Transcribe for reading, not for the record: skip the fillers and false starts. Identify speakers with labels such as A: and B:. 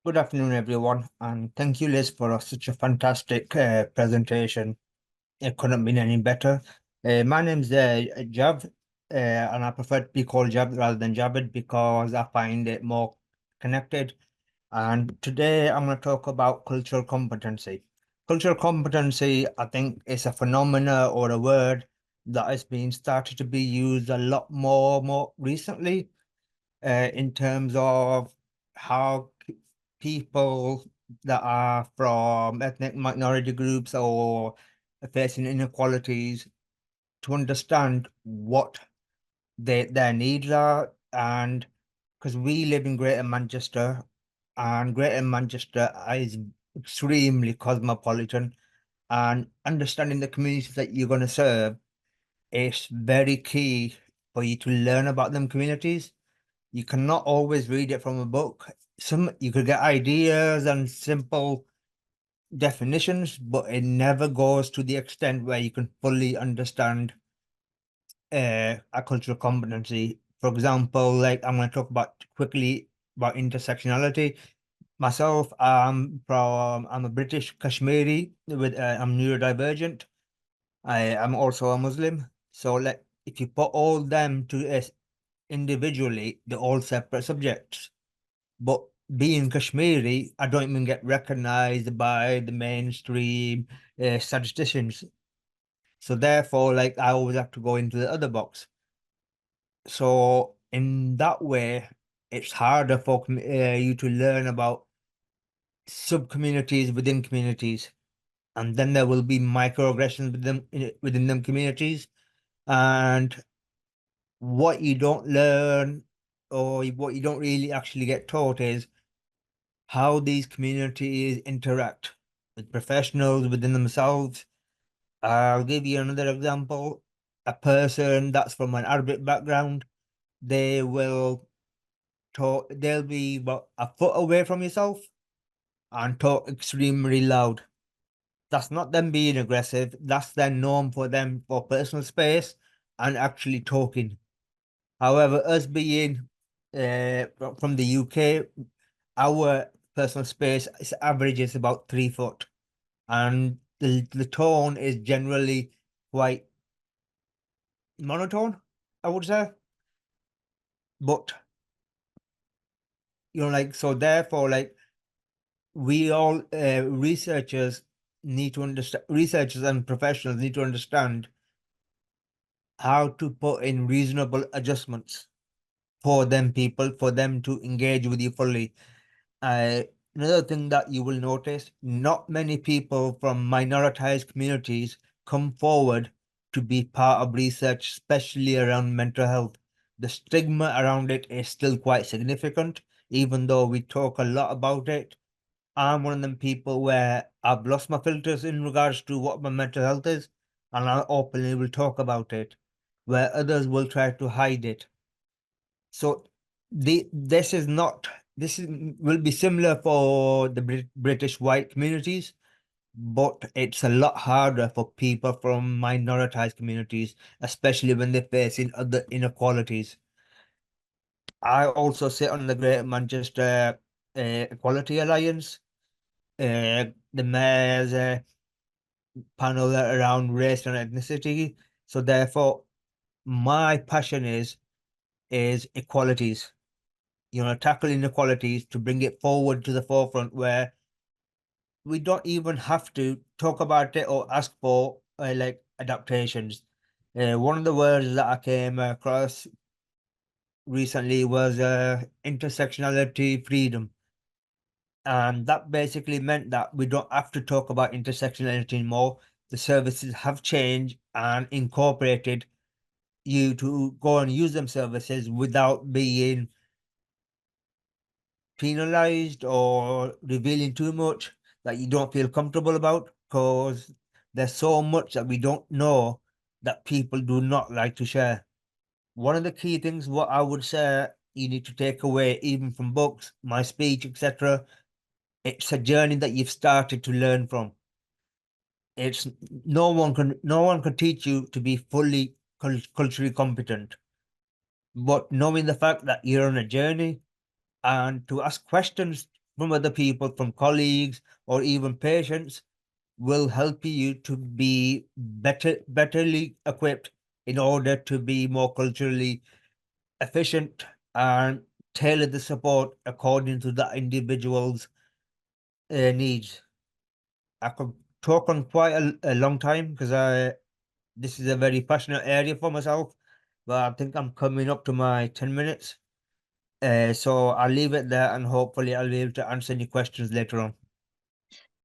A: Good afternoon, everyone, and thank you, Liz, for such a fantastic presentation. It couldn't have been any better. My name's Jav, and I prefer to be called Jav rather than Javed because I find it more connected. And today I'm going to talk about cultural competency. Cultural competency, I think, is a phenomena or a word that has been started to be used a lot more recently in terms of how people that are from ethnic minority groups or facing inequalities to understand what their needs are. And because we live in Greater Manchester, and Greater Manchester is extremely cosmopolitan, and understanding the communities that you're going to serve is very key for you to learn about them communities. You cannot always read it from a book. Some you could get ideas and simple definitions, but it never goes to the extent where you can fully understand a cultural competency. For example, like I'm going to talk about quickly about intersectionality. Myself, I'm a British Kashmiri with I'm neurodivergent. I'm also a Muslim. So like if you put all them to individually, they're all separate subjects. But being Kashmiri, I don't even get recognized by the mainstream statisticians. So therefore, like I always have to go into the other box. So in that way, it's harder for you to learn about sub-communities within communities, and then there will be microaggressions within them communities, and what you don't learn or what you don't really actually get taught is how these communities interact with professionals within themselves. I'll give you another example. A person that's from an Arabic background, they will talk, they'll be about a foot away from yourself and talk extremely loud. That's not them being aggressive, that's their norm for them for personal space and actually talking. However, us being from the UK, our personal space is average is about 3 foot, and the tone is generally quite monotone, I would say. But like so, therefore, like we all researchers need to understand, researchers and professionals need to understand how to put in reasonable adjustments for them people, for them to engage with you fully. Uh, Another thing that you will notice, not many people from minoritized communities come forward to be part of research, especially around mental health. The stigma around it is still quite significant, even though we talk a lot about it. I'm one of them people where I've lost my filters in regards to what my mental health is, and I openly will talk about it, where others will try to hide it. So this is not this is will be similar for the British white communities, but it's a lot harder for people from minoritized communities, especially when they're facing other inequalities. I also sit on the Greater Manchester Equality Alliance, the mayor's panel around race and ethnicity. So therefore, my passion is equalities. Tackle inequalities to bring it forward to the forefront where we don't even have to talk about it or ask for like adaptations. One of the words that I came across recently was intersectionality freedom. And that basically meant that we don't have to talk about intersectionality anymore. The services have changed and incorporated you to go and use them services without being penalized or revealing too much that you don't feel comfortable about, because there's so much that we don't know that people do not like to share. One of the key things what I would say you need to take away even from books, my speech, etc., it's a journey that you've started to learn from. It's no one can teach you to be fully culturally competent, but knowing the fact that you're on a journey and to ask questions from other people, from colleagues, or even patients will help you to be betterly equipped in order to be more culturally efficient and tailor the support according to the individual's needs. I could talk on quite a long time because this is a very passionate area for myself, but I think I'm coming up to my 10 minutes. So I'll leave it there and hopefully I'll be able to answer any questions later on.